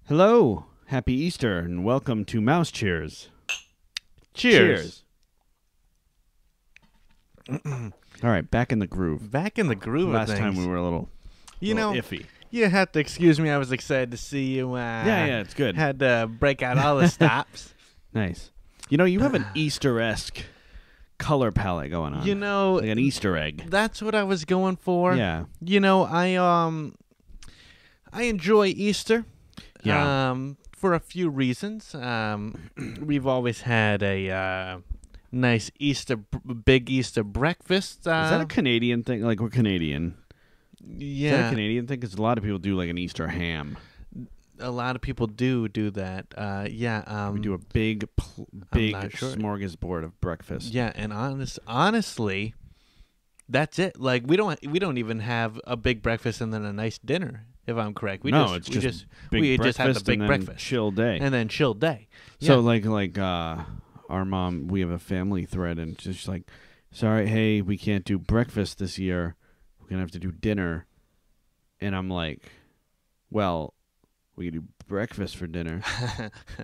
Hello, happy Easter, and welcome to Mouse Cheers. Cheers. All right, back in the groove. Back in the groove of Last things. time we were a little iffy. You have to excuse me. I was excited to see you. Yeah, it's good. Had to break out all the stops. Nice. You know, you have an Easter-esque color palette going on. You know, like an Easter egg. That's what I was going for. Yeah. You know, I enjoy Easter. Yeah. For a few reasons. We've always had a nice big Easter breakfast. Is that a Canadian thing? Like, we're Canadian. Yeah. Is that a Canadian thing? Because a lot of people do like an Easter ham. A lot of people do that. Yeah. We do a big smorgasbord of breakfast. Yeah, and honestly, that's it. Like we don't even have a big breakfast and then a nice dinner. If I'm correct, we just have the big breakfast, chill day, and then chill day. So like our mom, we have a family thread, and just like, sorry, hey, we can't do breakfast this year. We're gonna have to do dinner. And I'm like, well, we can do breakfast for dinner,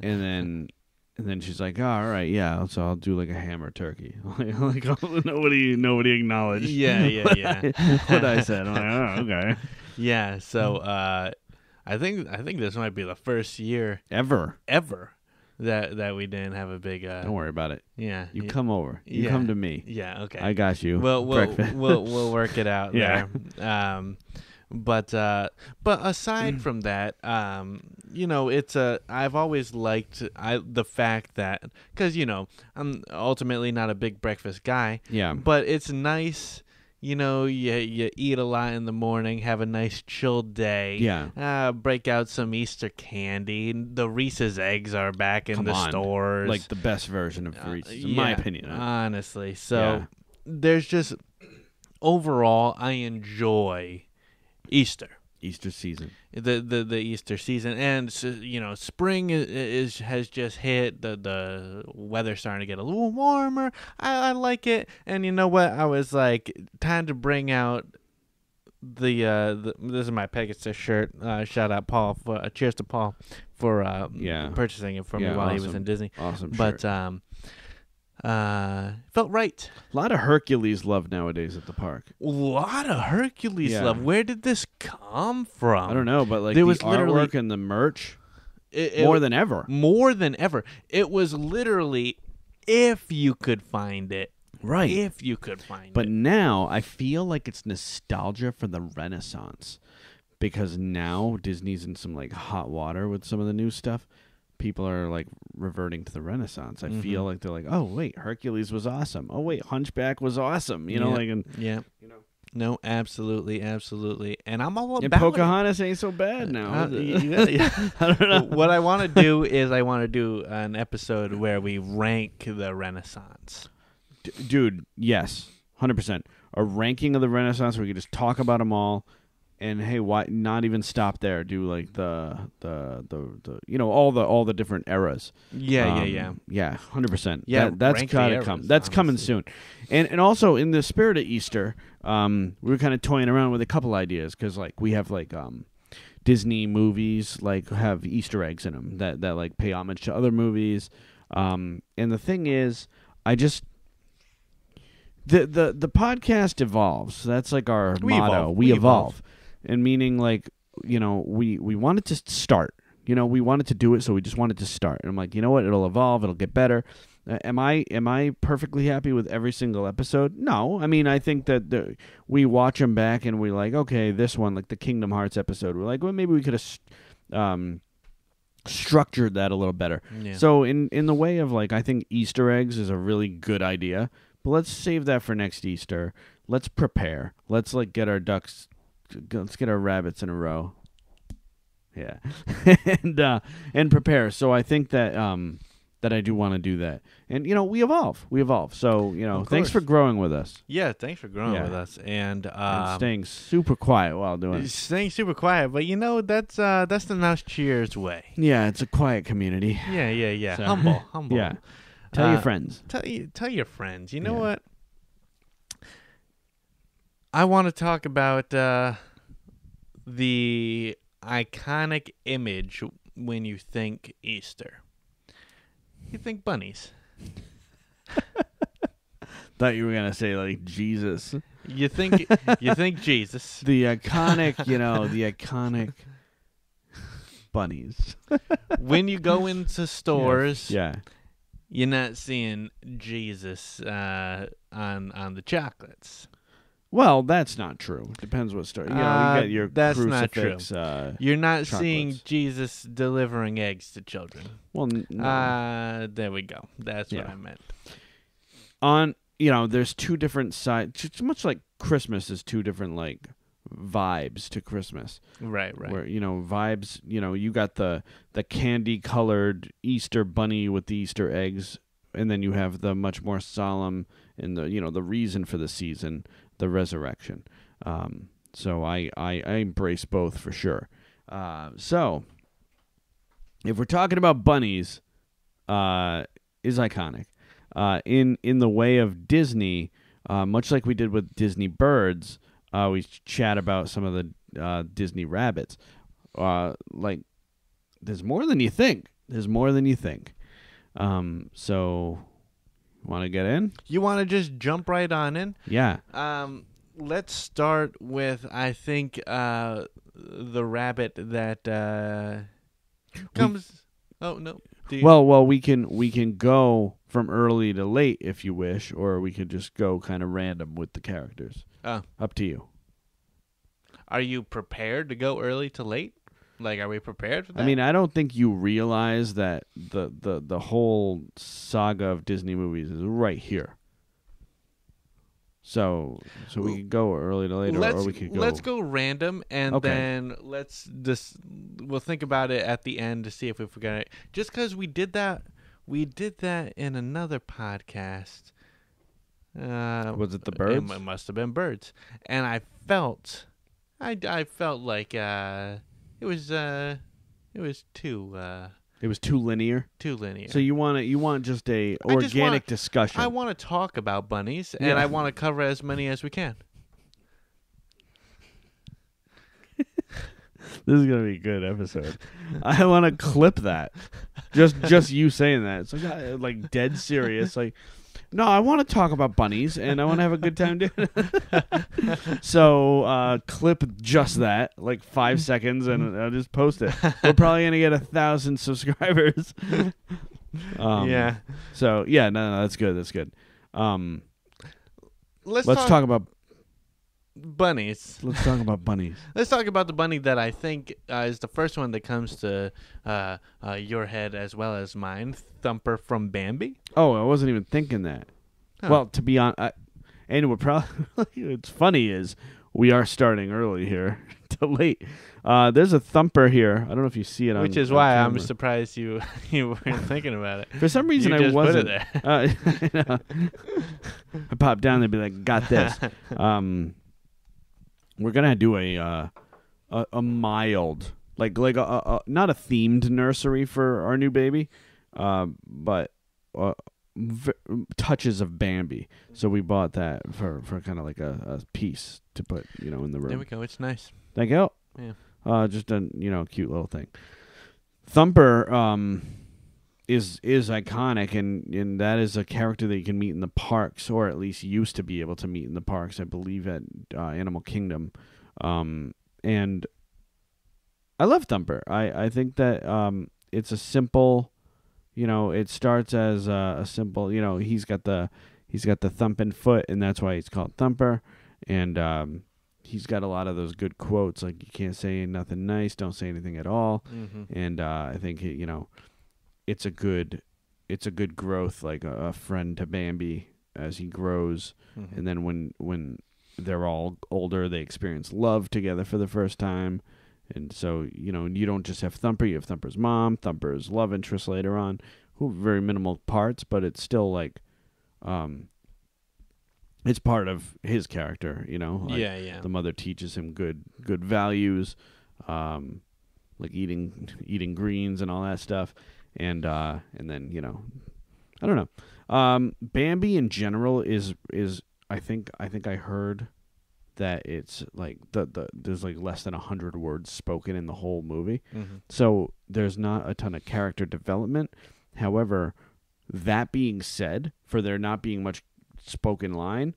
and then she's like, oh, all right, yeah, so I'll do like a ham or turkey. like nobody acknowledged. Yeah. What I said. I'm like, oh, okay. Yeah. So I think this might be the first year ever that we didn't have a big. Don't worry about it. Yeah. You come over. You come to me. Yeah. Okay. I got you. We'll breakfast. we'll work it out Yeah. there. But aside from that, you know, I've always liked the fact that, because, you know, I'm ultimately not a big breakfast guy. Yeah. But it's nice, you know, you eat a lot in the morning, have a nice chill day. Yeah. Break out some Easter candy. The Reese's eggs are back in the stores. Like the best version of Reese's, in my opinion. Honestly. So there's just, overall, I enjoy Easter season, the Easter season, and you know, spring has just hit. The weather's starting to get a little warmer. I like it, and you know what? I was like, time to bring out the this is my Pegasus shirt. Shout out Paul cheers to Paul for purchasing it for me while he was in Disney. Awesome, but shirt. Felt right. A lot of Hercules love nowadays at the park. A lot of Hercules love. Where did this come from? I don't know, but like there the was literally artwork and the merch, more than ever. More than ever. It was literally, if you could find it. Right. If you could find it. But now I feel like it's nostalgia for the Renaissance, because now Disney's in some like hot water with some of the new stuff. People are like reverting to the Renaissance. I feel like they're like, oh wait, Hercules was awesome. Oh wait, Hunchback was awesome. You know, like, and you know. No, absolutely, and I'm all about and Pocahontas ain't so bad now. I don't know. What I want to do is I want to do an episode where we rank the Renaissance. Dude, yes, 100%. A ranking of the Renaissance where we could just talk about them all. And hey, why not even stop there? Do like the you know, all the different eras. Yeah, 100%. Yeah, that's gotta come. That's coming soon. And also in the spirit of Easter, we were kind of toying around with a couple ideas, because like we have like Disney movies like have Easter eggs in them that like pay homage to other movies. And the thing is, the podcast evolves. That's like our motto. We evolve. And meaning, like, you know, we wanted to start. You know, we wanted to do it, so we just wanted to start. And I'm like, you know what? It'll evolve. It'll get better. Am I perfectly happy with every single episode? No. I mean, I think that we watch them back and we're like, okay, this one, like the Kingdom Hearts episode, we're like, well, maybe we could have structured that a little better. Yeah. So in the way of, like, I think Easter eggs is a really good idea, but let's save that for next Easter. Let's prepare. Let's, like, get our rabbits in a row. Yeah. and prepare. So I think that that I do want to do that. And, you know, we evolve. So, you know, thanks for growing with us. Yeah, thanks for growing with us. And staying super quiet while doing it. Staying super quiet. But, you know, that's the Mouse Cheers way. Yeah, it's a quiet community. Yeah. So, humble. Yeah. Tell your friends. Tell your friends. You know what? I want to talk about the iconic image when you think Easter? You think bunnies. Thought you were gonna say like Jesus. You think Jesus. The iconic, the iconic bunnies. When you go into stores, Yeah. you're not seeing Jesus on the chocolates. Well, that's not true. Depends what store. You got your that's crucifix. not true. You're not chocolates. seeing Jesus delivering eggs to children. Well, no. There we go. That's what I meant. There's two different sides. It's much like Christmas is two different like vibes to Christmas. Right. Where vibes. You got the candy colored Easter bunny with the Easter eggs, and then you have the much more solemn and the reason for the season, the resurrection. So I embrace both for sure. So if we're talking about bunnies, is iconic. In the way of Disney, much like we did with Disney birds, we chat about some of the Disney rabbits. Like, there's more than you think. So, want to get in? You want to just jump right on in? Yeah. Let's start with, I think, the rabbit that comes. Oh no. Well, we can go from early to late if you wish, or we could just go kind of random with the characters. Up to you. Are you prepared to go early to late? Like, are we prepared for that? I mean, I don't think you realize that the whole saga of Disney movies is right here. So we could go early to late, or we could go. Let's go random, and then we'll think about it at the end to see if we forgot it. Just because we did that in another podcast. Was it the birds? It must have been birds, and I felt like it was too. It was too linear. Too linear. So you want just a organic discussion. I want to talk about bunnies, and I want to cover as many as we can. This is gonna be a good episode. I want to clip that. Just you saying that. It's like dead serious. Like, no, I want to talk about bunnies, and I want to have a good time doing it. So clip just that, like 5 seconds, and I'll just post it. We're probably gonna get 1,000 subscribers. Yeah. So no, that's good. That's good. Let's talk about bunnies. Let's talk about bunnies. Let's talk about the bunny that I think is the first one that comes to your head as well as mine, Thumper from Bambi. Oh, I wasn't even thinking that. Huh. Well, to be honest, and we're probably it's funny is we are starting early here to late. There's a Thumper here. I don't know if you see it on which is why I'm surprised you weren't thinking about it. For some reason, I wasn't. Put it there. I popped down and be like, got this. We're gonna do a mild, like a not a themed nursery for our new baby, but touches of Bambi. So we bought that for kind of like a piece to put in the room. There we go. It's nice. Thank you. Yeah. Just a cute little thing. Thumper is iconic, and that is a character that you can meet in the parks, or at least used to be able to meet in the parks, I believe, at Animal Kingdom. And I love Thumper. I think that it's a simple, it starts as a simple, he's got the thumping foot, and that's why he's called Thumper. And he's got a lot of those good quotes, like, you can't say nothing nice, don't say anything at all. Mm-hmm. And I think it's a good growth, like a friend to Bambi as he grows. Mm-hmm. And then when they're all older, they experience love together for the first time. And so, you don't just have Thumper, you have Thumper's mom, Thumper's love interest later on, who have very minimal parts, but it's still like, it's part of his character, like yeah. The mother teaches him good values, like eating greens and all that stuff. And then, I don't know. Bambi in general is I think I heard that it's like there's like less than 100 words spoken in the whole movie. Mm-hmm. So there's not a ton of character development. However, that being said, for there not being much spoken line,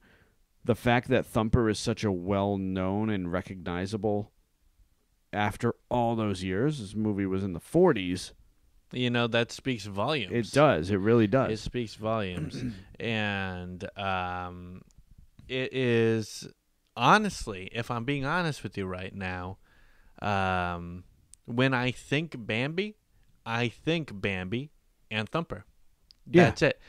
the fact that Thumper is such a well-known and recognizable after all those years, this movie was in the 40s. You know, that speaks volumes. It does. It really does. It speaks volumes. And it is, honestly, if I'm being honest with you right now, when I think Bambi, I think Bambi and Thumper. That's it.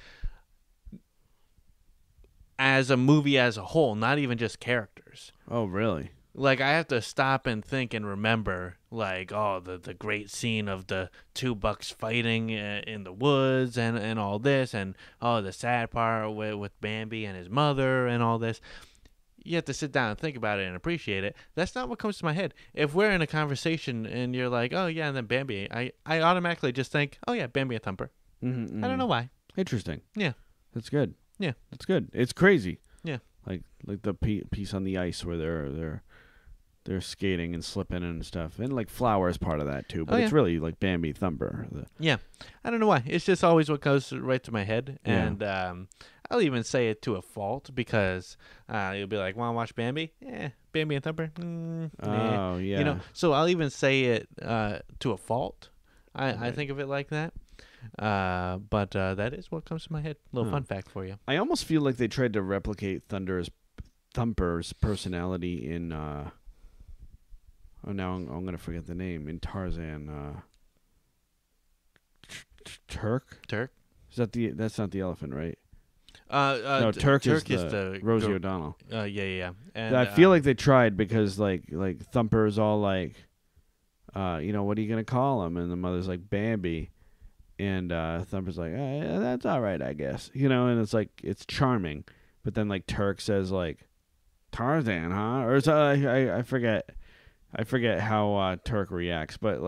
As a movie as a whole, not even just characters. Oh, really? Like, I have to stop and think and remember, like, the great scene of the two bucks fighting in the woods and all this, and, the sad part with Bambi and his mother and all this. You have to sit down and think about it and appreciate it. That's not what comes to my head. If we're in a conversation and you're like, oh, yeah, and then Bambi, I automatically just think, oh, yeah, Bambi and Thumper. Mm-hmm. I don't know why. Interesting. Yeah. That's good. Yeah. That's good. It's crazy. Yeah. Like the piece on the ice where they're skating and slipping and stuff. And like Flower is part of that too. But it's really like Bambi, Thumper. Yeah. I don't know why. It's just always what goes right to my head. Yeah. And I'll even say it to a fault because you'll be like, want to watch Bambi? Yeah. Bambi and Thumper? Oh, yeah. You know, so I'll even say it to a fault. I think of it like that. But that is what comes to my head. Little fun fact for you. I almost feel like they tried to replicate Thumper's personality in now I'm going to forget the name. In Tarzan, Turk? Is that's not the elephant, right? No, Turk is the Rosie O'Donnell. Yeah. And I feel like they tried because like Thumper is all like, what are you going to call him? And the mother's like Bambi. And Thumper's like, yeah, that's all right, I guess. And it's like, it's charming. But then like Turk says like, Tarzan, huh? Or I forget. I forget how Turk reacts, but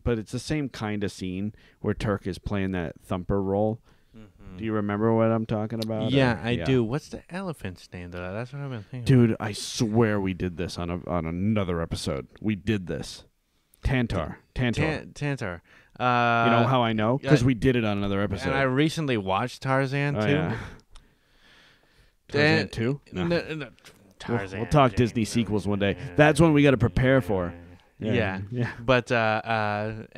it's the same kind of scene where Turk is playing that Thumper role. Mm-hmm. Do you remember what I'm talking about? Yeah, I do. What's the elephant's name though? That's what I've been thinking. Dude, I swear we did this on another episode. We did this. Tantar. Tantar. You know how I know? Because we did it on another episode. And I recently watched Tarzan too. Yeah. Tarzan 2? No. Tarzan. We'll talk Disney sequels one day. That's one we got to prepare for. Yeah. But something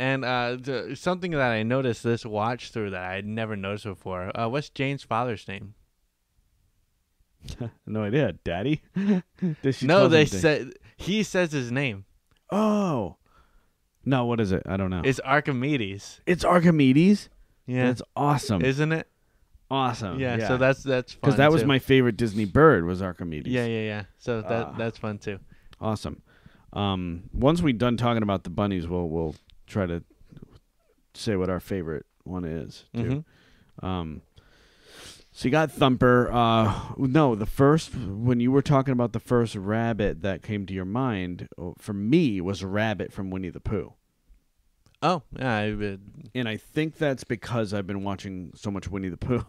that I noticed this watch through that I had never noticed before. What's Jane's father's name? No idea. Daddy? No, he says his name. Oh. No, what is it? I don't know. It's Archimedes. It's Archimedes? Yeah. That's awesome. Isn't it? Awesome. Yeah. So that's fun. Because that was my favorite Disney bird was Archimedes. Yeah. So that's fun too. Awesome. Once we're done talking about the bunnies, we'll try to say what our favorite one is too. Mm-hmm. So you got Thumper. No, when you were talking about the first rabbit that came to your mind, for me was Rabbit from Winnie the Pooh. Oh, yeah. And I think that's because I've been watching so much Winnie the Pooh.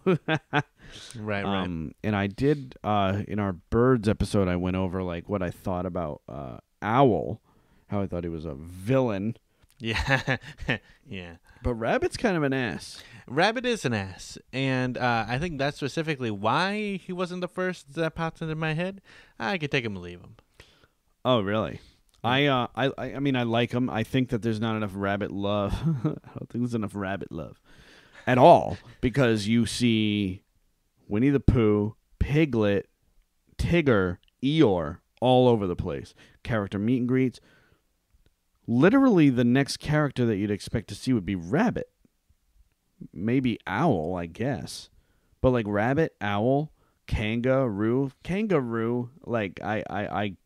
Right. And I did, in our birds episode, I went over like what I thought about Owl, how I thought he was a villain. Yeah. Yeah. But Rabbit's kind of an ass. Rabbit is an ass. And I think that's specifically why he wasn't the first that popped into my head. I could take him or leave him. Oh, really? I mean, I like him. I think that there's not enough rabbit love. I don't think there's enough rabbit love at all because you see Winnie the Pooh, Piglet, Tigger, Eeyore all over the place. Character meet and greets. Literally, the next character that you'd expect to see would be Rabbit. Maybe Owl, I guess. But like Rabbit, Owl, Kangaroo, like I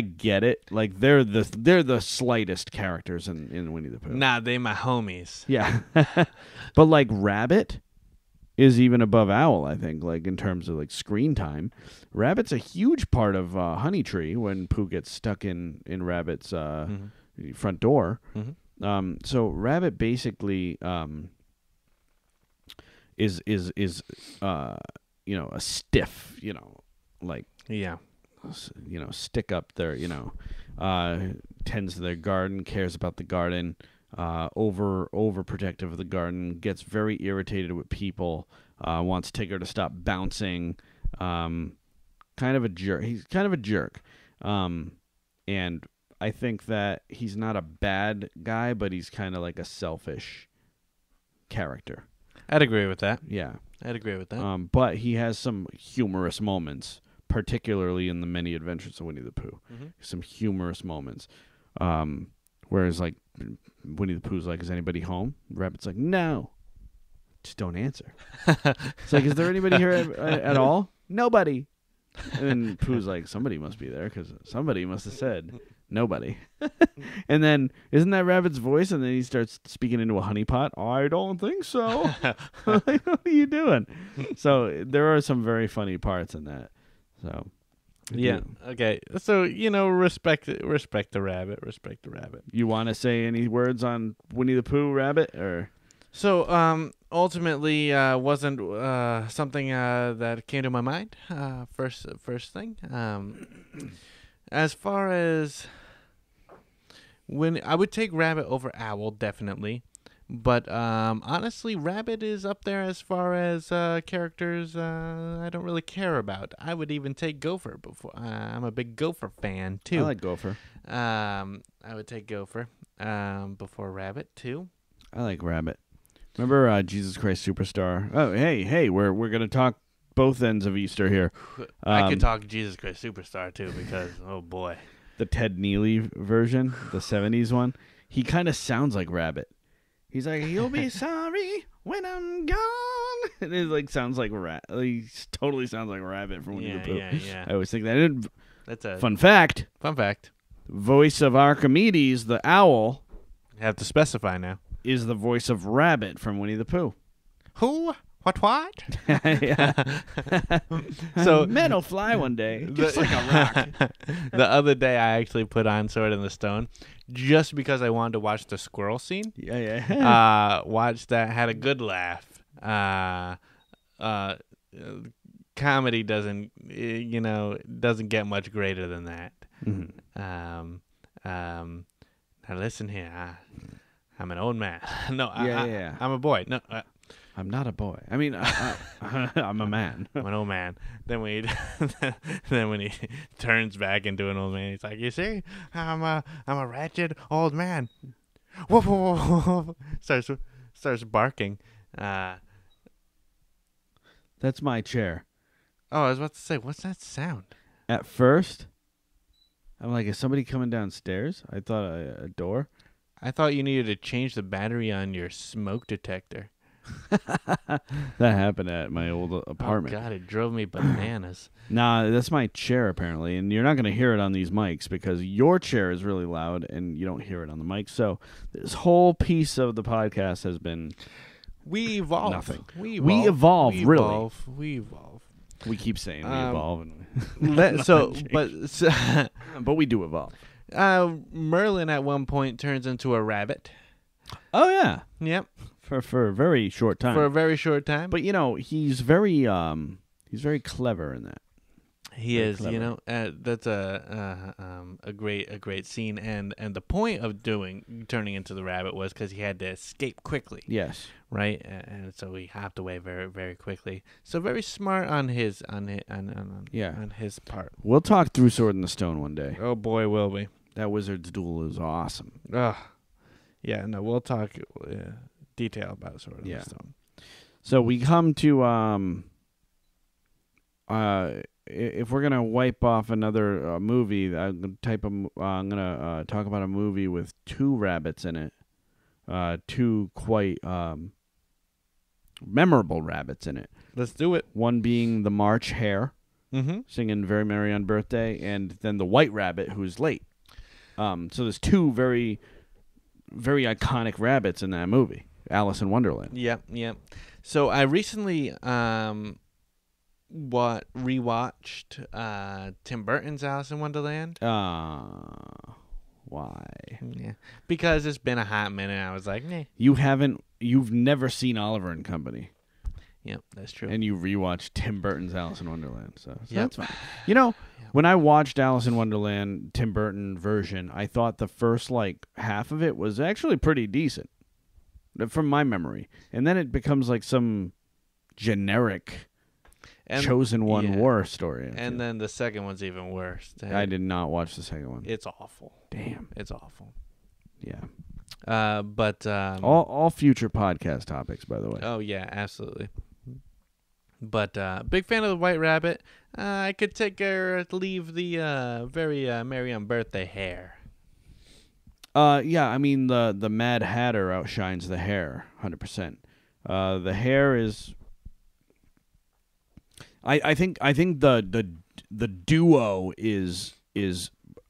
get it. Like they're the slightest characters in Winnie the Pooh. Nah, they my homies. Yeah. But like Rabbit is even above Owl, I think, like in terms of like screen time. Rabbit's a huge part of Honey Tree when Pooh gets stuck in Rabbit's front door. Mm-hmm. So Rabbit basically is a stiff, like yeah. stick up their, tends to their garden, cares about the garden, overprotective of the garden, gets very irritated with people, wants Tigger to stop bouncing, kind of a jerk. He's kind of a jerk. And I think that he's not a bad guy, but he's kind of like a selfish character. I'd agree with that. Yeah. I'd agree with that. But he has some humorous moments, particularly in the Many Adventures of Winnie the Pooh. Mm-hmm. Some humorous moments. Whereas, like, Winnie the Pooh's like, is anybody home? Rabbit's like, no. Just don't answer. It's like, is there anybody here at all? Nobody. And then Pooh's like, somebody must be there because somebody must have said nobody. And then, isn't that Rabbit's voice? And then he starts speaking into a honeypot. I don't think so. Like, what are you doing? So there are some very funny parts in that. So yeah. Okay. So respect the rabbit. Respect the rabbit. You want to say any words on Winnie the Pooh, Rabbit, or? So ultimately wasn't something that came to my mind first thing. As far as when I would take Rabbit over Owl, definitely. But honestly, Rabbit is up there as far as characters I don't really care about. I would even take Gopher before. I'm a big Gopher fan too. I like Gopher. I would take Gopher before Rabbit too. I like Rabbit. Remember Jesus Christ Superstar? Oh, hey, we're gonna talk both ends of Easter here. I could talk Jesus Christ Superstar too because oh boy, the Ted Neely version, the '70s one. He kind of sounds like Rabbit. He's like, "You'll be sorry when I'm gone." And it like sounds like he totally sounds like Rabbit from Winnie the Pooh. Yeah. I always think that. That's a fun fact. Fun fact. Voice of Archimedes, the owl. You have to specify now. Is the voice of Rabbit from Winnie the Pooh. Who? What? So men will fly one day, just like a rock. The other day, I actually put on Sword in the Stone just because I wanted to watch the squirrel scene. Yeah. Watched that, had a good laugh. Comedy doesn't get much greater than that. Mm-hmm. Now listen here. I'm an old man. No, yeah. I'm a boy. No, I'm not a boy. I mean, I'm a man. I'm an old man. Then when he turns back into an old man, he's like, "You see, I'm a wretched old man." Woof, woof, woof. Starts barking. That's my chair. Oh, I was about to say, what's that sound? At first, I'm like, is somebody coming downstairs? I thought a door. I thought you needed to change the battery on your smoke detector. That happened at my old apartment. Oh, God, it drove me bananas. Nah, that's my chair, apparently. And you're not going to hear it on these mics because your chair is really loud and you don't hear it on the mic. So this whole piece of the podcast has been... We evolve. Nothing. We evolve, really. We evolve. We keep saying we evolve. But we do evolve. Merlin at one point turns into a rabbit. Oh, yeah. Yep. For a very short time. For a very short time. But, he's very clever in that. He very is, clever. That's a great scene, and the point of turning into the rabbit was because he had to escape quickly. Yes, right, and so he hopped away very very quickly. So very smart on his part. We'll talk through Sword in the Stone one day. Oh boy, will we! That Wizard's Duel is awesome. Yeah, no, we'll talk detail about Sword in the Stone. So we come to if we're gonna wipe off another movie, I'm gonna talk about a movie with two rabbits in it, two quite memorable rabbits in it. Let's do it. One being the March Hare, singing "Very Merry on Birthday," and then the White Rabbit, who's late. So there's two very, very iconic rabbits in that movie, Alice in Wonderland. Yep. So I recently rewatched Tim Burton's Alice in Wonderland. Why? Yeah, because it's been a hot minute. I was like, nah. You've never seen Oliver and Company. Yep, that's true. And you rewatch Tim Burton's Alice in Wonderland. So Yep. that's fine. You know, when I watched Alice in Wonderland, Tim Burton version, I thought the first, half of it was actually pretty decent, from my memory. And then it becomes like some generic chosen one war story. And then the second one's even worse. I did not watch the second one. It's awful. Damn. It's awful. Yeah. But all future podcast topics, by the way. Oh yeah, absolutely. But big fan of the White Rabbit. I could leave the very Merry on Birthday hair. Yeah, I mean the Mad Hatter outshines the hair 100%. The hair is. I think the duo is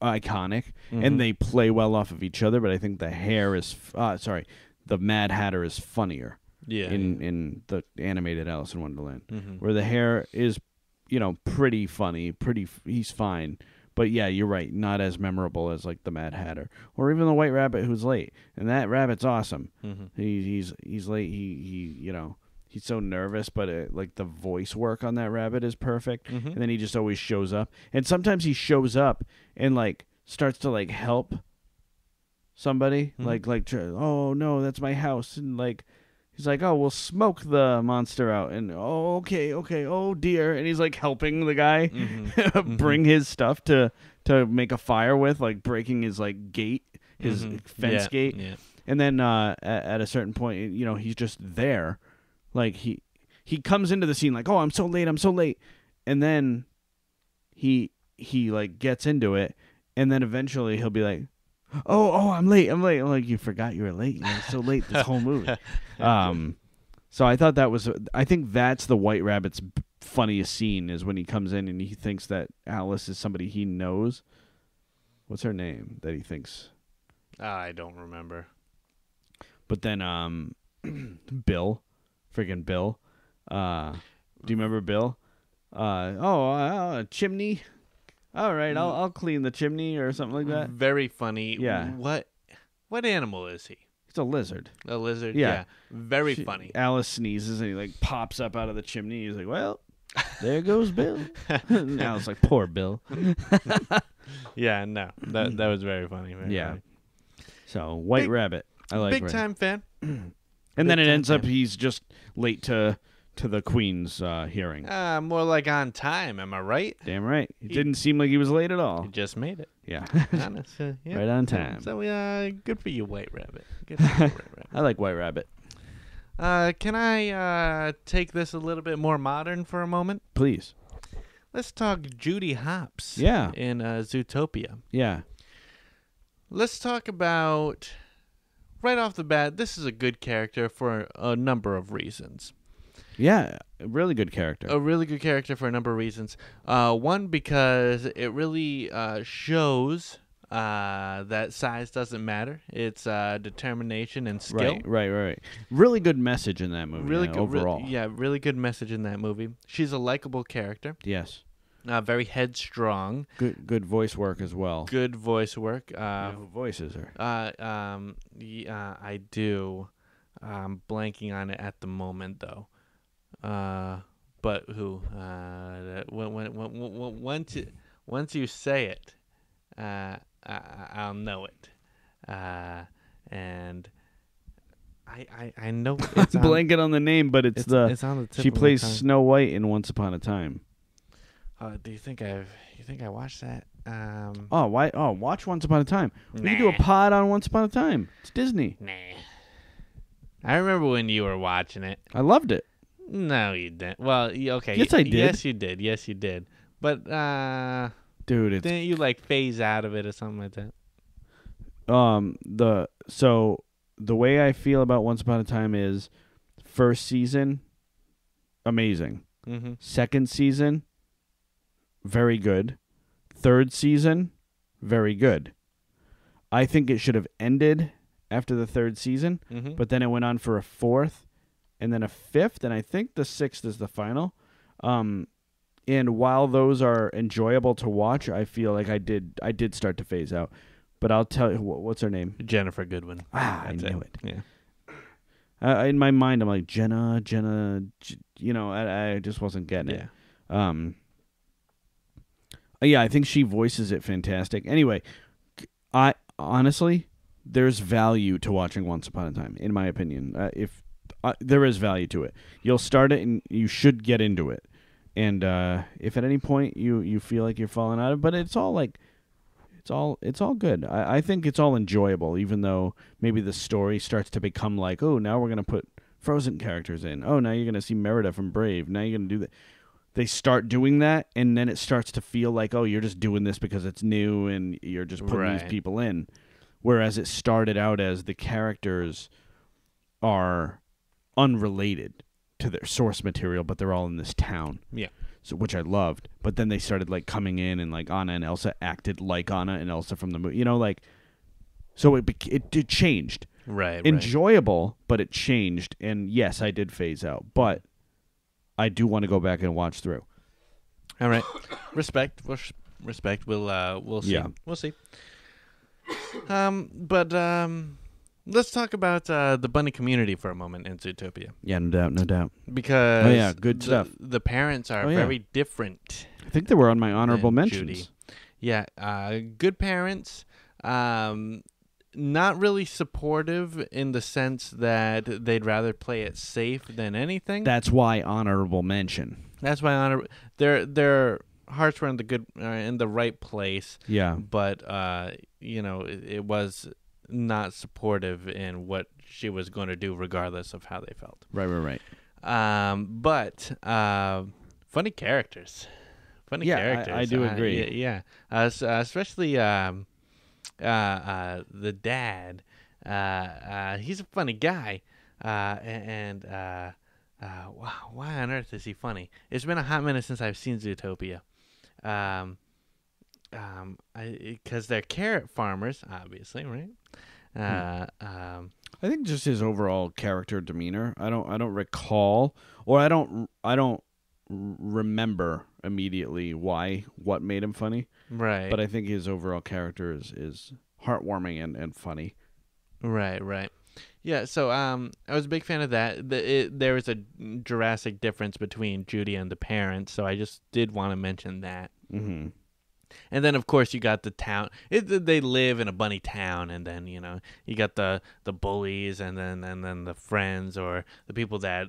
iconic, and they play well off of each other. But I think the hair is the Mad Hatter is funnier. Yeah. In the animated Alice in Wonderland, where the hair is, pretty funny, he's fine. But yeah, you're right, not as memorable as like the Mad Hatter or even the White Rabbit who's late. And that rabbit's awesome. He's late. He's so nervous, but the voice work on that rabbit is perfect. And then he just always shows up. And sometimes he shows up and starts to help somebody. Oh no, that's my house. And he's like, oh, we'll smoke the monster out. And okay, oh dear. And he's helping the guy bring his stuff to make a fire with, breaking his gate, his fence gate. Yeah. And then at a certain point, he's just there. He comes into the scene oh, I'm so late. And then he gets into it. And then eventually he'll be like, oh, I'm late. I'm like, you forgot you were late. You're so late this whole movie. So I thought I think that's the White Rabbit's funniest scene is when he comes in and he thinks that Alice is somebody he knows. What's her name that he thinks? I don't remember. But then Bill. Friggin' Bill. Do you remember Bill? Chimney. All right, I'll clean the chimney or something like that. Very funny. Yeah. What animal is he? It's a lizard. A lizard? Yeah. Very funny. Alice sneezes and he pops up out of the chimney. He's like, well, there goes Bill. Now it's poor Bill. Yeah, no. That was very funny. Very funny. So, White Rabbit. I like big time fan. And then it ends up he's just late to the Queen's hearing. More like on time, am I right? Damn right. It didn't seem like he was late at all. He just made it. Yeah. Honest, yeah. Right on time. So, good for you, White Rabbit. Good for you, White Rabbit. I like White Rabbit. Can I take this a little bit more modern for a moment? Please. Let's talk Judy Hopps. Yeah. In Zootopia. Yeah. Let's talk about, right off the bat, this is a good character for a number of reasons. Yeah, a really good character. A really good character for a number of reasons. One, because it really shows that size doesn't matter. It's determination and skill. Right. Really good message in that movie. Really good, overall. Really good message in that movie. She's a likable character. Yes. Very headstrong. Good voice work as well. Good voice work. Who voices her? I do. I'm blanking on it at the moment though. But who? Once you say it, I'll know it. And I know it's blanket on the name, but it's on the tip. She plays Snow White in Once Upon a Time. Do you think I watched that? Watch Once Upon a Time. We can do a pod on Once Upon a Time. It's Disney. Nah. I remember when you were watching it. I loved it. No, you didn't. Well, okay. Yes, I did. Yes, you did. But, dude, didn't you phase out of it or something like that? The way I feel about Once Upon a Time is first season, amazing. Mm-hmm. Second season, very good. Third season, very good. I think it should have ended after the third season, but then it went on for a fourth and then a fifth, and I think the sixth is the final. And while those are enjoyable to watch, I feel like I did start to phase out. But I'll tell you, what's her name? Jennifer Goodwin. I knew it. Yeah. In my mind, I'm like, Jenna, I just wasn't getting Yeah. it. Yeah, I think she voices it fantastic. Anyway, I honestly, there's value to watching Once Upon a Time, in my opinion. If there is value to it, you'll start it and you should get into it. And if at any point you feel like you're falling out of, but it's all like, it's all good. I think it's all enjoyable, even though maybe the story starts to become like, oh, now we're gonna put Frozen characters in. Oh, now you're gonna see Merida from Brave. Now you're gonna do that. They start doing that, and then it starts to feel like, oh, you're just doing this because it's new, and you're just putting these people in. Whereas it started out as the characters are unrelated to their source material, but they're all in this town. Yeah. So, which I loved. But then they started like coming in, and like Anna and Elsa acted like Anna and Elsa from the movie. So it changed. Right. Enjoyable, but it changed. And yes, I did phase out, but I do want to go back and watch through. All right. Respect. Respect. We'll see. Yeah. We'll see. But let's talk about the bunny community for a moment in Zootopia. Yeah, no doubt. Because good stuff. The parents are very different. I think they were on my honorable mentions. Judy. Yeah, good parents. Not really supportive in the sense that they'd rather play it safe than anything. That's why honorable mention. That's why their hearts were in the right place. Yeah, but it was not supportive in what she was going to do, regardless of how they felt. Right. But funny characters. Characters. I do agree. Yeah. Especially the dad. He's a funny guy. Why on earth is he funny? It's been a hot minute since I've seen Zootopia. Because they're carrot farmers, obviously, right? I think just his overall character demeanor. I don't recall, or I don't remember immediately what made him funny. Right. But I think his overall character is heartwarming and funny. Right. Yeah, so I was a big fan of that. There was a drastic difference between Judy and the parents, so I just did want to mention that. Mm-hmm. And then, of course, you got the town. They live in a bunny town, and then you got the bullies, and then the friends or the people that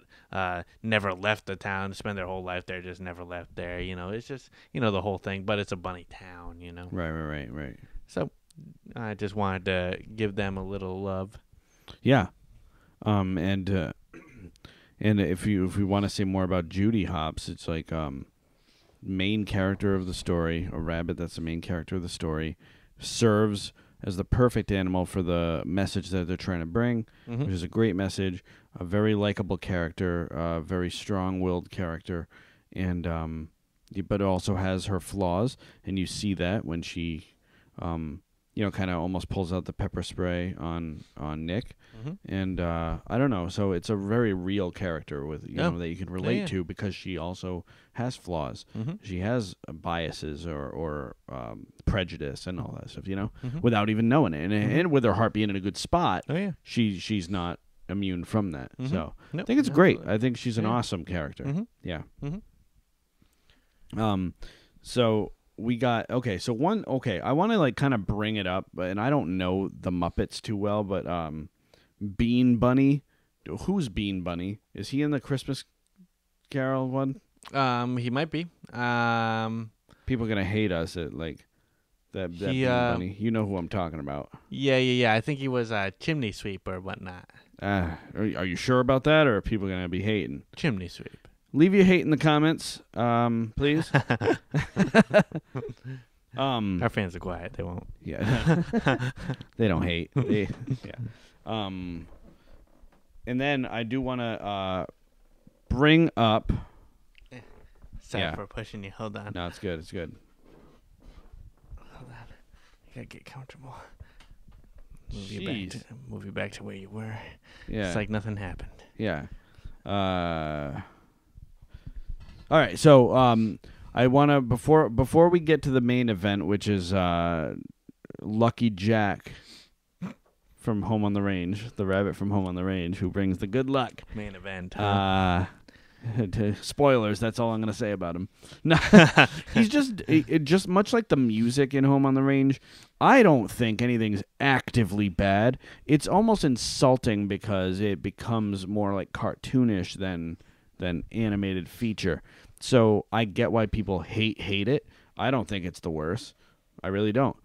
never left the town, spend their whole life there, just never left there. It's just the whole thing. But it's a bunny town. Right. So I just wanted to give them a little love. Yeah, and if we want to say more about Judy Hopps, it's like main character of the story, a rabbit that's the main character of the story, serves as the perfect animal for the message that they're trying to bring, which is a great message, a very likable character, a very strong-willed character, and but it also has her flaws, and you see that when she kind of almost pulls out the pepper spray on Nick. And I don't know. So it's a very real character with that you can relate to, because she also has flaws. She has biases or prejudice and all that stuff, without even knowing it. And with her heart being in a good spot, she's not immune from that. So I think it's great. I think she's an awesome character. Yeah. So we got I want to kind of bring it up, and I don't know the Muppets too well, but Bean Bunny, who's Bean Bunny? Is he in the Christmas Carol one? He might be. People are gonna hate us at like that Bean Bunny. You know who I'm talking about? Yeah. I think he was a chimney sweep or whatnot. Are you sure about that, or are people gonna be hating? Chimney sweep. Leave your hate in the comments, please. Our fans are quiet. They won't. Yeah. They don't hate. And then I do want to bring up. Sorry for pushing you. Hold on. No, it's good. It's good. Hold on. You gotta get comfortable. Move you back to where you were. Yeah. It's like nothing happened. Yeah. All right. So I want to before we get to the main event, which is Lucky Jack from Home on the Range, the rabbit from Home on the Range, who brings the good luck. Main event. Spoilers. That's all I'm gonna say about him. No, he's just much like the music in Home on the Range. I don't think anything's actively bad. It's almost insulting because it becomes more like cartoonish than animated feature. So I get why people hate it. I don't think it's the worst. I really don't.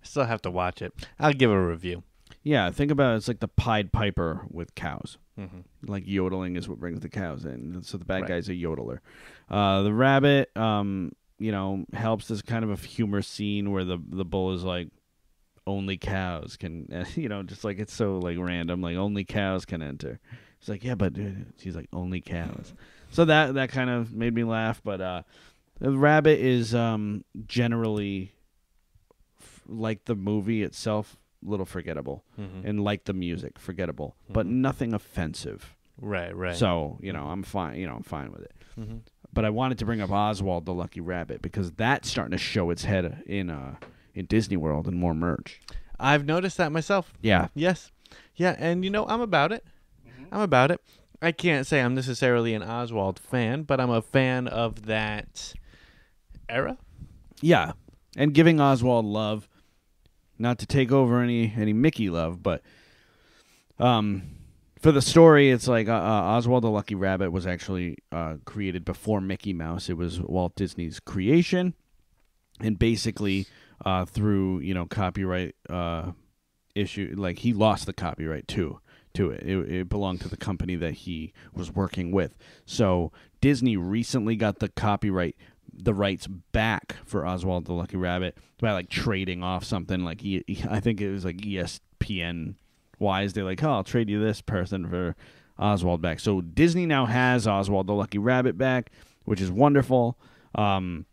Still have to watch it. I'll give a review. Yeah, think about it. It's like the Pied Piper with cows. Mm-hmm. Like yodeling is what brings the cows in. So the bad guy's a yodeler. The rabbit, helps. There's kind of a humorous scene where the bull is like, only cows can, just like it's so like random. Like only cows can enter. It's like, yeah, but she's like only cows. So that kind of made me laugh. But the rabbit is generally like the movie itself. Little forgettable, and like the music, forgettable, but nothing offensive. Right. So I'm fine. I'm fine with it. Mm-hmm. But I wanted to bring up Oswald the Lucky Rabbit because that's starting to show its head in Disney World and more merch. I've noticed that myself. Yeah. Yes. Yeah, and I'm about it. I'm about it. I can't say I'm necessarily an Oswald fan, but I'm a fan of that era. Yeah, and giving Oswald love. Not to take over any Mickey love, but for the story, it's like Oswald the Lucky Rabbit was actually created before Mickey Mouse. It was Walt Disney's creation, and basically through copyright issue, like he lost the copyright to it. It belonged to the company that he was working with. So Disney recently got the rights back for Oswald the Lucky Rabbit by like trading off something like I think it was like ESPN wise. They're like, I'll trade you this person for Oswald back. So Disney now has Oswald the Lucky Rabbit back, which is wonderful. Oswald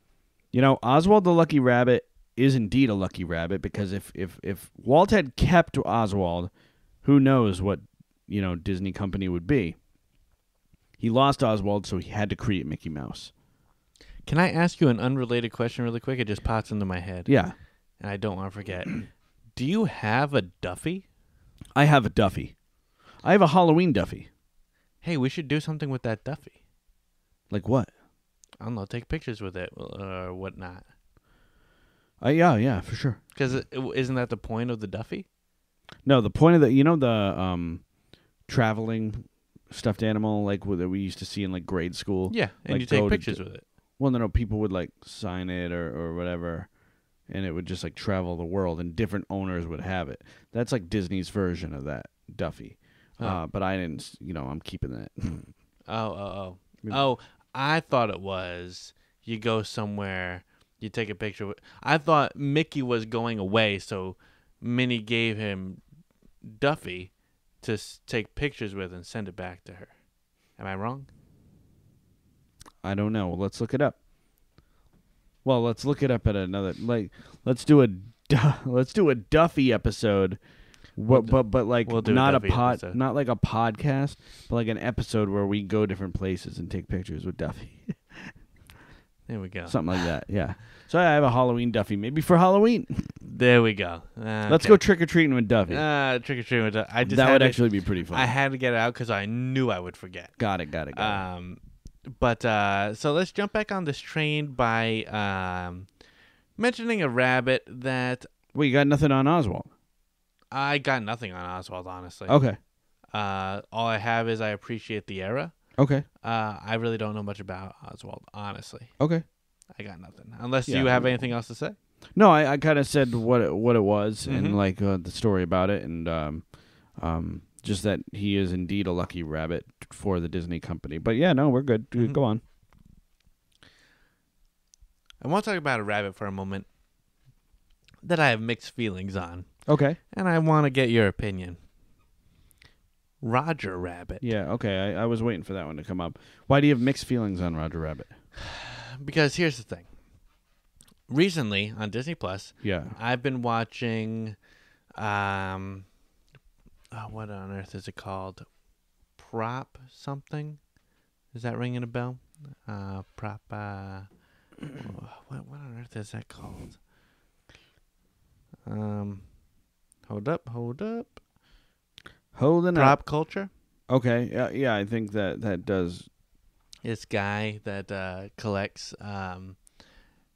the Lucky Rabbit is indeed a lucky rabbit because if Walt had kept Oswald, who knows what Disney company would be. He lost Oswald, so he had to create Mickey Mouse. Can I ask you an unrelated question really quick? It just pops into my head. Yeah. And I don't want to forget. Do you have a Duffy? I have a Duffy. I have a Halloween Duffy. Hey, we should do something with that Duffy. Like what? I don't know. Take pictures with it or whatnot. Yeah, for sure. Because isn't that the point of the Duffy? No, the point of the traveling stuffed animal like that we used to see in like grade school. Yeah, and like, you take pictures with it. Well, no, people would like sign it or whatever, and it would just like travel the world, and different owners would have it. That's like Disney's version of that Duffy. But I didn't, I'm keeping that. Oh, I thought it was you go somewhere, you take a picture. I thought Mickey was going away, so Minnie gave him Duffy to take pictures with and send it back to her. Am I wrong? I don't know. Let's look it up. Well, let's look it up at another. Like, let's do a Duffy episode. But like not not like a podcast, but like an episode where we go different places and take pictures with Duffy. There we go. Something like that. Yeah. So I have a Halloween Duffy, maybe for Halloween. There we go. Let's go trick or treating with Duffy. Trick or treating with Duffy. That would actually be pretty fun. I had to get it out because I knew I would forget. Got it. But so let's jump back on this train by mentioning a rabbit that. Well, you got nothing on Oswald. I got nothing on Oswald, honestly. Okay. All I have is I appreciate the era. Okay. I really don't know much about Oswald, honestly. Okay. I got nothing. Unless you have anything else to say. No, I kind of said what it was and like the story about it and just that he is indeed a lucky rabbit for the Disney company. But yeah, no, we're good. Mm-hmm. Go on. I want to talk about a rabbit for a moment that I have mixed feelings on. Okay. And I want to get your opinion. Roger Rabbit. Yeah, okay. I was waiting for that one to come up. Why do you have mixed feelings on Roger Rabbit? Because here's the thing. Recently on Disney Plus, yeah, I've been watching what on earth is it called? Prop something? Is that ringing a bell? What on earth is that called? Hold up. Holding Prop up. culture? Okay. Yeah, I think that does this guy that collects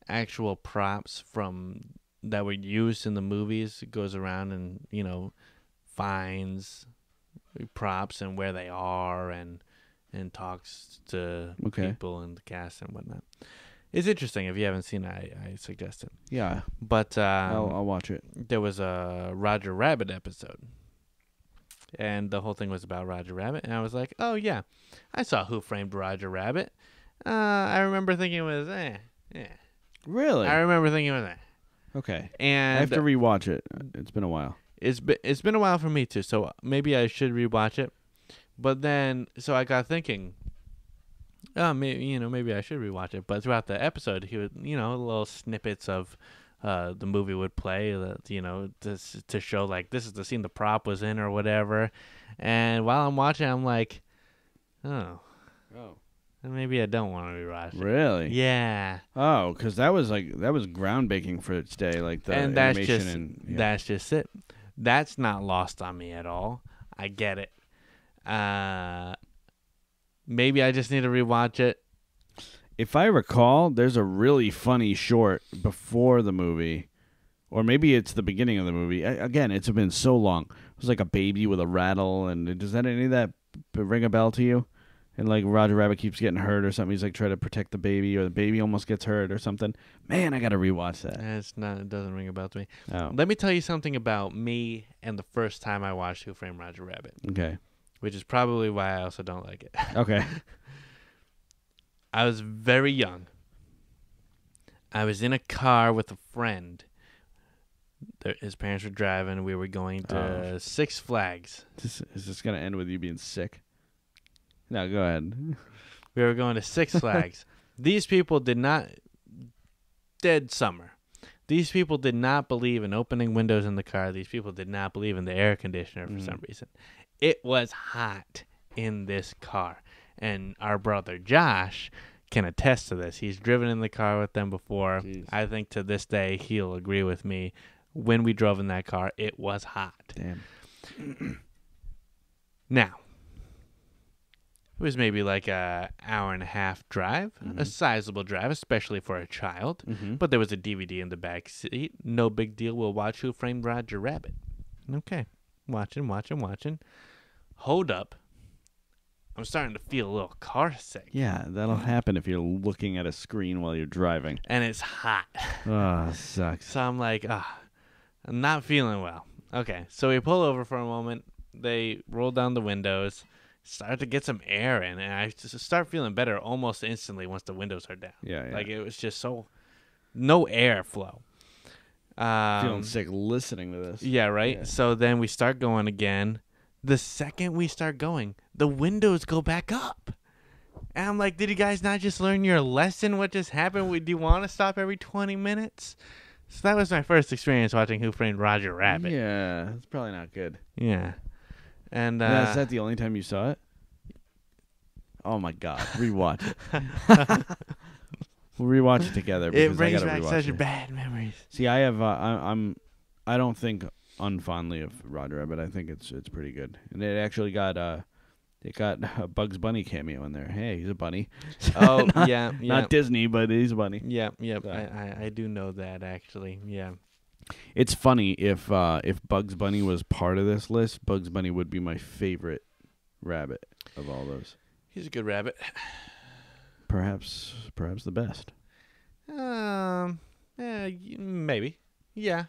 actual props from that were used in the movies. It goes around and finds props and where they are and talks to people in the cast and whatnot. It's interesting. If you haven't seen it, I suggest it. Yeah, but I'll watch it. There was a Roger Rabbit episode, and the whole thing was about Roger Rabbit, and I was like, oh yeah, I saw Who Framed Roger Rabbit. I remember thinking it was Really? I remember thinking it was Okay. And I have to rewatch it. It's been a while. It's been a while for me too, so maybe I should rewatch it. But then, so I got thinking, maybe I should rewatch it. But throughout the episode, he would, little snippets of the movie would play, to show like this is the scene the prop was in or whatever. And while I'm watching, I'm like, oh, maybe I don't want to rewatch it. Really? Yeah. Oh, because that was groundbreaking for its day, like the animation that's just it. That's not lost on me at all. I get it. Maybe I just need to rewatch it. If I recall, there's a really funny short before the movie, or maybe it's the beginning of the movie. Again, it's been so long. It was like a baby with a rattle, and does that any of that ring a bell to you? And like Roger Rabbit keeps getting hurt or something. He's like trying to protect the baby, or the baby almost gets hurt or something. Man, I gotta rewatch that. It doesn't ring a bell to me. Oh. Let me tell you something about me and the first time I watched Who Framed Roger Rabbit. Okay. Which is probably why I also don't like it. Okay. I was very young. I was in a car with a friend. His parents were driving. We were going to Six Flags. Is this gonna end with you being sick? No, go ahead. We were going to Six Flags. These people did not... Dead summer. These people did not believe in opening windows in the car. These people did not believe in the air conditioner for some reason. It was hot in this car. And our brother Josh can attest to this. He's driven in the car with them before. Jeez. I think to this day he'll agree with me. When we drove in that car, it was hot. Damn. Now, it was maybe like a hour and a half drive, a sizable drive, especially for a child. But there was a DVD in the back seat. No big deal. We'll watch Who Framed Roger Rabbit. Okay. Watching. Hold up. I'm starting to feel a little car sick. Yeah, that'll happen if you're looking at a screen while you're driving. And it's hot. Oh, sucks. So I'm like, I'm not feeling well. Okay. So we pull over for a moment. They roll down the windows. Start to get some air in, and I just start feeling better almost instantly once the windows are down. Yeah. Like it was just no airflow. Feeling sick listening to this. Yeah, right? Yeah. So then we start going again. The second we start going, the windows go back up. And I'm like, did you guys not just learn your lesson? What just happened? Do you want to stop every 20 minutes? So that was my first experience watching Who Framed Roger Rabbit. Yeah, it's probably not good. Yeah. And is that the only time you saw it? Oh my God! Rewatch it. We'll rewatch it together. It brings back such bad memories. See, I have. I don't think unfondly of Roger Rabbit. I think it's pretty good, and it actually got a Bugs Bunny cameo in there. Hey, he's a bunny. Oh not, yeah, not Disney, but he's a bunny. Yeah. So. I do know that actually. Yeah. It's funny if Bugs Bunny was part of this list, Bugs Bunny would be my favorite rabbit of all those. He's a good rabbit. Perhaps the best. Maybe. Yeah,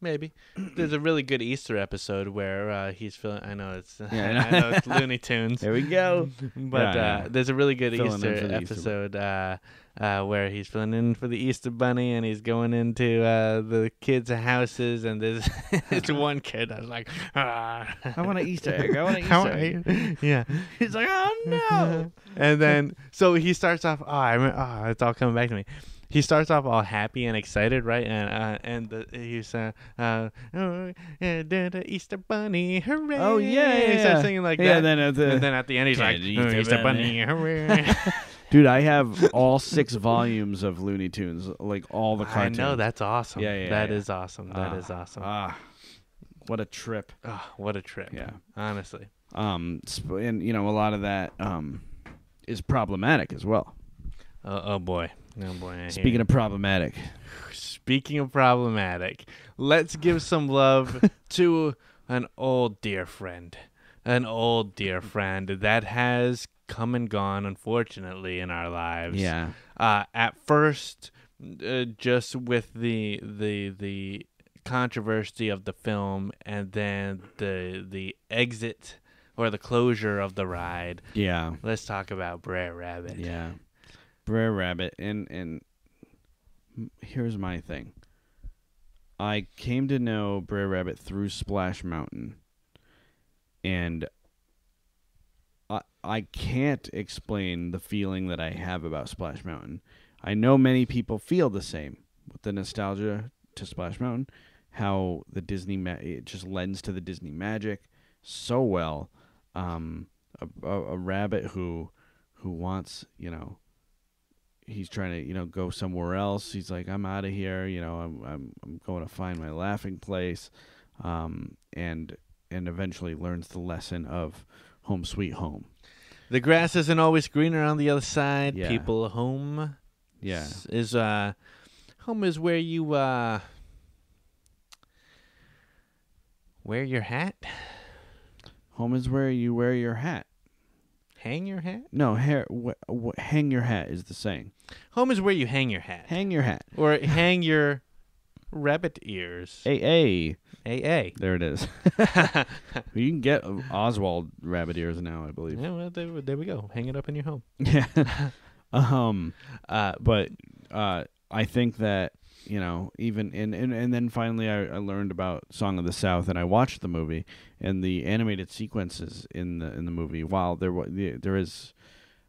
maybe. There's a really good Easter episode where he's filling. I know it's. I know it's Looney Tunes. There we go. But there's a really good Easter episode where he's filling in for the Easter Bunny, and he's going into the kids' houses, and there's it's one kid that's like, I want an Easter egg. I want an Easter egg. Yeah. He's like, oh no. And then so he starts off. It's all coming back to me. He starts off all happy and excited, right? And he's the Easter Bunny, hooray! Oh yeah. He starts singing like that. And then at the end, he's like, Easter Bunny, hooray! Dude, I have all 6 volumes of Looney Tunes, like all the cartoons. I know, that's awesome. Yeah. That is awesome. That is awesome. What a trip! What a trip! Yeah, honestly. And a lot of that. is problematic as well. Oh boy. Speaking of problematic. Speaking of problematic, let's give some love to an old dear friend. An old dear friend that has come and gone, unfortunately, in our lives. Yeah. At first, just with the controversy of the film, and then the exit or the closure of the ride. Yeah. Let's talk about Brer Rabbit. Yeah. Brer Rabbit. And here's my thing. I came to know Brer Rabbit through Splash Mountain. And I can't explain the feeling that I have about Splash Mountain. I know many people feel the same with the nostalgia to Splash Mountain, how the Disney it just lends to the Disney magic so well. A rabbit who wants, he's trying to, go somewhere else. He's like, I'm out of here. I'm going to find my laughing place, and eventually learns the lesson of home sweet home. The grass isn't always greener on the other side. Yeah. People, home. Yeah. Home is where you wear your hat. Home is where you wear your hat. Hang your hat? No, hang your hat is the saying. Home is where you hang your hat. Hang your hat. Or hang your rabbit ears. AA. There it is. You can get Oswald rabbit ears now, I believe. Yeah, well, there we go. Hang it up in your home. Yeah. But I think that, even and then finally I learned about Song of the South, and I watched the movie and the animated sequences in the movie. While there is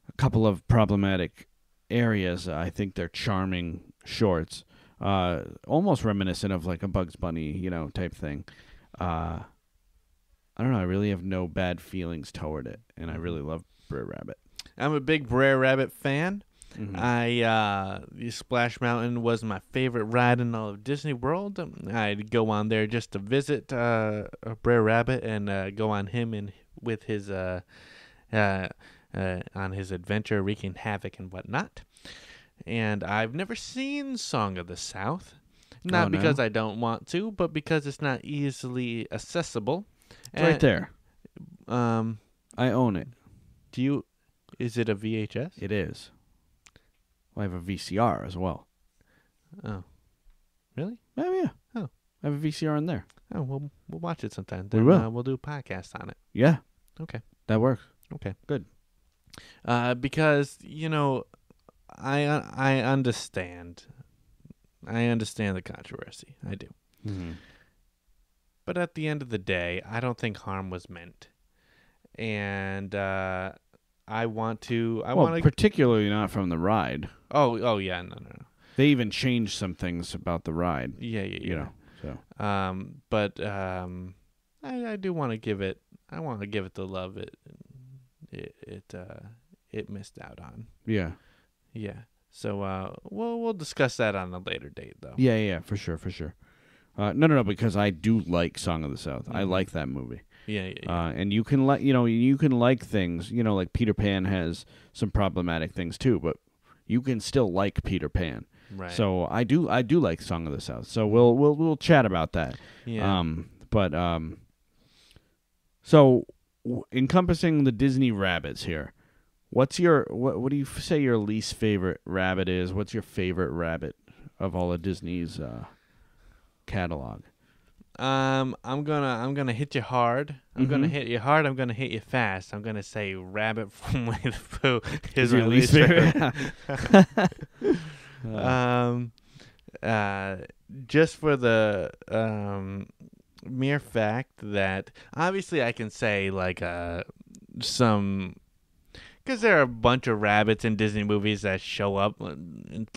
a couple of problematic areas, I think they're charming shorts. Almost reminiscent of like a Bugs Bunny, type thing. I don't know. I really have no bad feelings toward it, and I really love Brer Rabbit. I'm a big Brer Rabbit fan. Mm-hmm. Splash Mountain was my favorite ride in all of Disney World. I'd go on there just to visit Brer Rabbit and go on him and with his on his adventure, wreaking havoc and whatnot. And I've never seen Song of the South, not because I don't want to, but because it's not easily accessible. It's right there. I own it. Is it a VHS? It is. Well, I have a VCR as well. Oh, really? Oh yeah. Oh, I have a VCR in there. Oh, we'll watch it sometime. We will. We'll do a podcast on it. Yeah. Okay. That works. Okay. Good. Because I understand. I understand the controversy. I do. Mm-hmm. But at the end of the day, I don't think harm was meant. And I want to particularly not from the ride. Oh yeah, no. They even changed some things about the ride. Yeah. So. But I do want to give it. I want to give it the love it missed out on. Yeah. Yeah. So we'll discuss that on a later date, though. Yeah, for sure. No, because I do like Song of the South. Mm-hmm. I like that movie. Yeah. And you can like things, like Peter Pan has some problematic things too, but you can still like Peter Pan. Right. So I do like Song of the South. So we'll chat about that. Yeah. So encompassing the Disney rabbits here, what do you say your least favorite rabbit is? What's your favorite rabbit of all of Disney's catalog? I'm gonna hit you hard. I'm gonna hit you hard. I'm gonna hit you fast. I'm gonna say Rabbit from Winnie the Pooh is my least favorite. Just for the mere fact that obviously I can say like some. Because there are a bunch of rabbits in Disney movies that show up,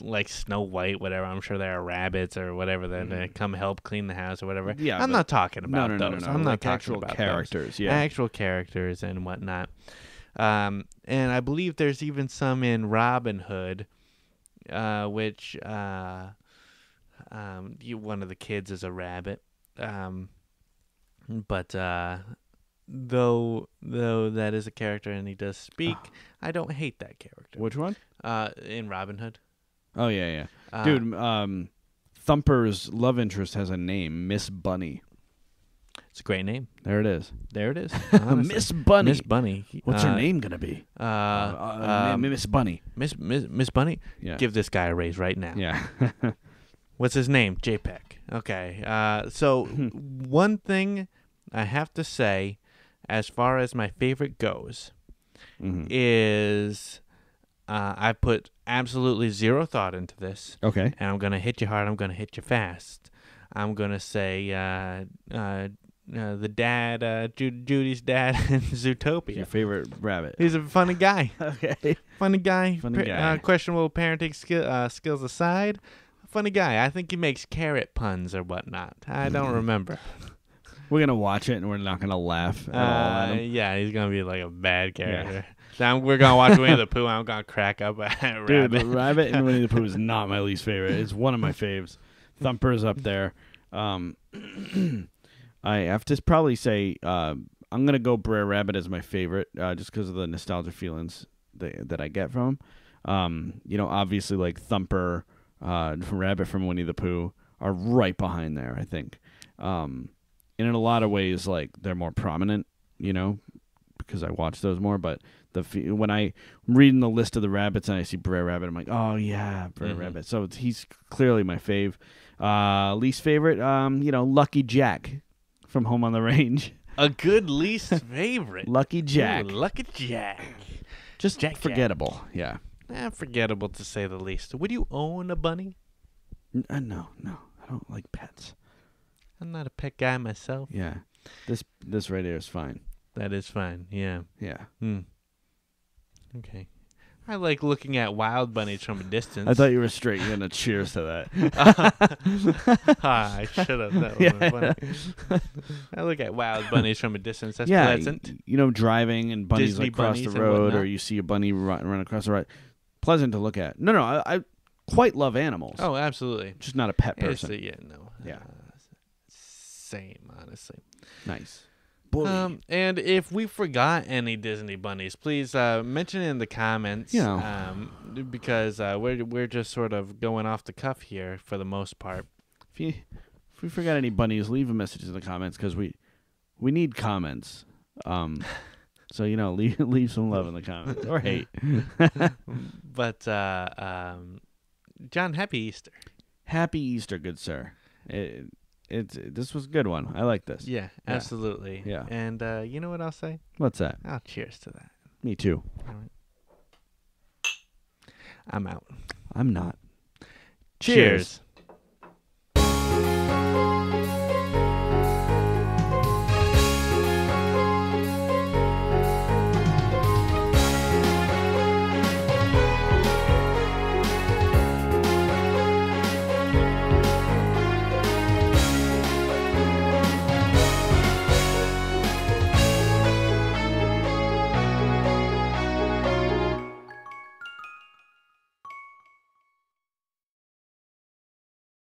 like Snow White, whatever. I'm sure there are rabbits or whatever that come help clean the house or whatever. Yeah, I'm not talking about those. No. I'm not talking actual about characters. Those. Yeah, actual characters and whatnot. And I believe there's even some in Robin Hood, which one of the kids is a rabbit. But though that is a character and he does speak, I don't hate that character. Which one? In Robin Hood. Oh yeah. Dude, Thumper's love interest has a name, Miss Bunny. It's a great name. There it is. Miss Bunny. Miss Bunny. What's her name gonna be? Miss Bunny. Miss Bunny. Yeah. Give this guy a raise right now. Yeah. What's his name? JPEG. Okay. So one thing I have to say, as far as my favorite goes, is I put absolutely zero thought into this. Okay. And I'm gonna hit you hard. I'm gonna hit you fast. I'm gonna say the dad, Judy's dad in Zootopia. Your favorite rabbit. He's a funny guy. Okay. Funny guy. Funny guy. Questionable parenting skills aside, funny guy. I think he makes carrot puns or whatnot. I don't remember. We're gonna watch it and we're not gonna laugh at all at him. Yeah, he's gonna be like a bad character. Now we're gonna watch Winnie the Pooh. And I'm gonna crack up at Rabbit. Dude, Rabbit and Winnie the Pooh is not my least favorite. It's one of my faves. Thumper's up there. I have to probably say I'm gonna go Brer Rabbit as my favorite, just because of the nostalgia feelings that I get from him. Obviously like Thumper, Rabbit from Winnie the Pooh are right behind there. I think, and in a lot of ways, like they're more prominent. Because I watch those more. But when I'm reading the list of the rabbits and I see Brer Rabbit, I'm like, oh yeah, Brer Rabbit. So he's clearly my fave. Least favorite, Lucky Jack from Home on the Range. A good least favorite. Lucky Jack. Ooh, Lucky Jack. Just forgettable. Jack. Yeah. Forgettable to say the least. Would you own a bunny? No. I don't like pets. I'm not a pet guy myself. Yeah. This right here is fine. That is fine. Yeah. Yeah. Okay. I like looking at wild bunnies from a distance. I thought you were straight. You're going to cheers to that. I should have. That would have been funny. I look at wild bunnies from a distance. That's pleasant. Driving and bunnies Disney like across the bunnies road, or you see a bunny run across the road. Pleasant to look at. No, I quite love animals. Oh, absolutely. Just not a pet person. Yeah. Same, honestly. Nice. And if we forgot any Disney bunnies, please mention it in the comments. Because we're just sort of going off the cuff here for the most part. If we forgot any bunnies, leave a message in the comments because we need comments. So leave some love in the comments or hate. But John, happy Easter. Happy Easter, good sir. This was a good one. I like this. Yeah, absolutely. Yeah. And you know what I'll say? What's that? I'll cheers to that. Me too. All right. I'm out. I'm not. Cheers.